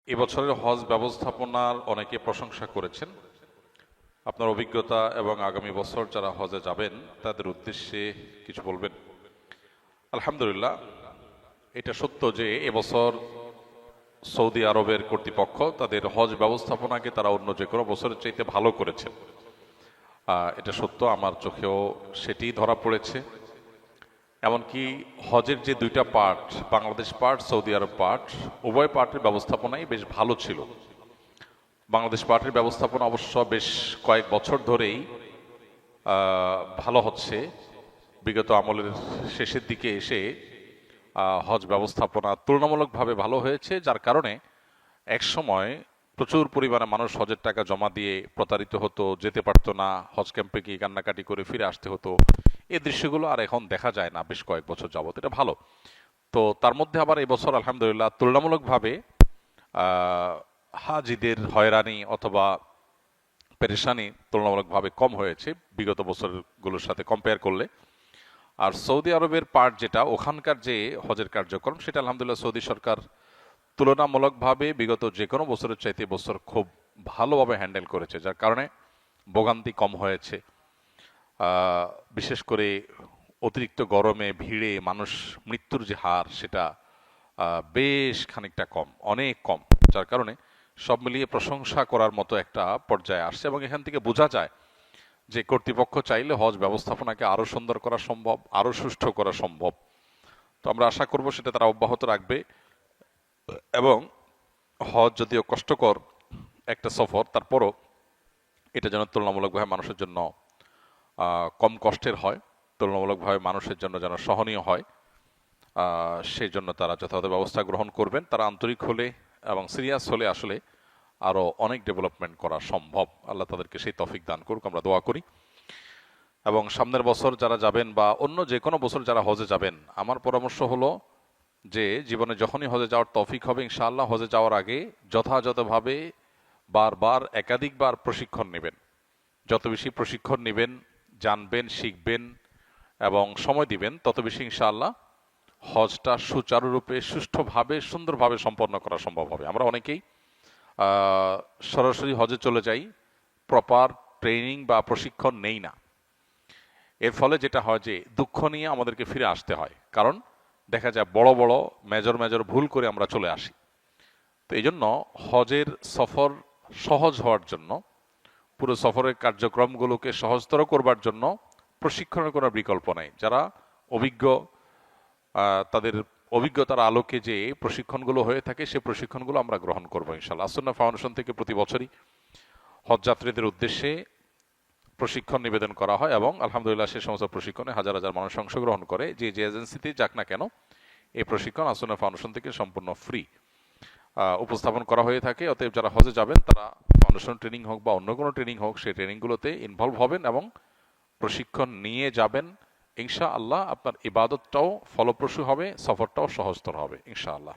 এবছরের হজ ব্যবস্থাপনার অনেকে প্রশংসা করেছেন। আপনার অভিজ্ঞতা এবং আগামী বছর যারা হজে যাবেন তাদের উদ্দেশ্যে কিছু বলবেন। আলহামদুলিল্লাহ, এটা সত্য যে এবছর সৌদি আরবের কর্তৃপক্ষ তাদের হজ ব্যবস্থাপনাকে তারা অন্য যে কোনো বছরের চাইতে ভালো করেছে। এটা সত্য, আমার চোখেও সেটি ধরা পড়েছে। এমনকি হজের যে দুইটা পার্ট, বাংলাদেশ পার্ট, সৌদি আরব পার্ট, উভয় পার্টের ব্যবস্থাপনাই বেশ ভালো ছিল। বাংলাদেশ পার্টির ব্যবস্থাপনা অবশ্য বেশ কয়েক বছর ধরেই ভালো হচ্ছে। বিগত আমলের শেষের দিকে এসে হজ ব্যবস্থাপনা তুলনামূলকভাবে ভালো হয়েছে, যার কারণে একসময় প্রচুর পরিমাণে মানুষ হজের টাকা জমা দিয়ে প্রতারিত হতো, যেতে পারতো না, হজ ক্যাম্পে গিয়ে কান্নাকাটি করে ফিরে আসতে হতো। এই দৃশ্যগুলো আর এখন দেখা যায় না বেশ কয়েক বছর যাবত। এটা ভালো। তো তার মধ্যে আবার এই বছর আলহামদুলিল্লাহ তুলনামূলকভাবে হাজিদের হয়রানি অথবা পেরেশানি তুলনামূলকভাবে কম হয়েছে বিগত বছরগুলোর সাথে কম্পেয়ার করলে। আর সৌদি আরবের পার্ট যেটা, ওখানকার যে হজের কার্যক্রম, সেটা আলহামদুলিল্লাহ সৌদি সরকার তুলনামূলকভাবে বিগত যে কোনো বছরের চাইতে বছর খুব ভালোভাবে হ্যান্ডেল করেছে, যার কারণে ভোগান্তি কম হয়েছে। বিশেষ করে অতিরিক্ত গরমে ভিড়ে মানুষ মৃত্যুর যে হার, সেটা বেশ খানিকটা কম, অনেক কম, যার কারণে সব মিলিয়ে প্রশংসা করার মতো একটা পর্যায়ে আসছে। এবং এখান থেকে বোঝা যায় যে কর্তৃপক্ষ চাইলে হজ ব্যবস্থাপনাকে আরো সুন্দর করা সম্ভব, আরো সুষ্ঠু করা সম্ভব। তো আমরা আশা করব সেটা তারা অব্যাহত রাখবে। এবং হজ যদিও কষ্টকর একটা সফর, তারপরও এটা যেন তুলনামূলকভাবে মানুষের জন্য কম কষ্টের হয়, তুলনামূলকভাবে মানুষের জন্য যেন সহনীয় হয়, সেই জন্য তারা যথাযথ ব্যবস্থা গ্রহণ করবেন। তারা আন্তরিক হলে এবং সিরিয়াস হলে আসলে আরো অনেক ডেভেলপমেন্ট করা সম্ভব। আল্লাহ তাদেরকে সেই তৌফিক দান করুক, আমরা দোয়া করি। এবং সামনের বছর যারা যাবেন বা অন্য যে কোনো বছর যারা হজে যাবেন, আমার পরামর্শ হলো যে জীবনে যখনই হজে যাওয়ার তৌফিক হবে ইনশাআল্লাহ, হজে যাওয়ার আগে যথাযথভাবে বারবার একাধিকবার প্রশিক্ষণ নেবেন। যত বেশি প্রশিক্ষণ নেবেন, জানবেন, শিখবেন এবং সময় দিবেন, তত বেশি ইনশাআল্লাহ হজটা সুচারুরূপে, সুষ্ঠুভাবে, সুন্দরভাবে সম্পন্ন করা সম্ভব হবে। আমরা অনেকেই সরাসরি হজে চলে যাই, প্রপার ট্রেনিং বা প্রশিক্ষণ নেই না। এর ফলে যেটা হয় যে দুঃখ নিয়ে আমাদেরকে ফিরে আসতে হয়, কারণ দেখা যায় বড় বড় মেজর মেজর ভুল করে আমরা চলে আসি। তো এই জন্য হজের সফর সহজ হওয়ার জন্য, পুরো সফরের কার্যক্রমগুলোকে সহজতর করবার জন্য প্রশিক্ষণের কোনো বিকল্প নাই। যারা অভিজ্ঞ, তাদের অভিজ্ঞতার আলোকে যে প্রশিক্ষণগুলো হয়ে থাকে, সেই প্রশিক্ষণগুলো আমরা গ্রহণ করবো ইনশাআল্লাহ। আসুন্নাহ ফাউন্ডেশন থেকে প্রতি বছরই হজ যাত্রীদের উদ্দেশ্যে প্রশিক্ষণ নিবেদন করা হয় এবং আলহামদুলিল্লাহ সে সমস্ত প্রশিক্ষণে হাজার হাজার মানুষ অংশগ্রহণ করে। যে যে এজেন্সিতে যাক না কেন, এই প্রশিক্ষণ আসুন্নাহ ফাউন্ডেশন থেকে সম্পূর্ণ ফ্রি উপস্থাপন করা হয়ে থাকে। অতএব যারা হজে যাবেন তারা ফাউন্ডেশন ট্রেনিং হোক বা অন্য কোনো ট্রেনিং হোক, সেই ট্রেনিংগুলোতে ইনভলভ হবেন এবং প্রশিক্ষণ নিয়ে যাবেন। ইনশাআল্লাহ আপনার ইবাদতটাও ফলপ্রসূ হবে, সফরটাও সহজতর হবে ইনশাআল্লাহ।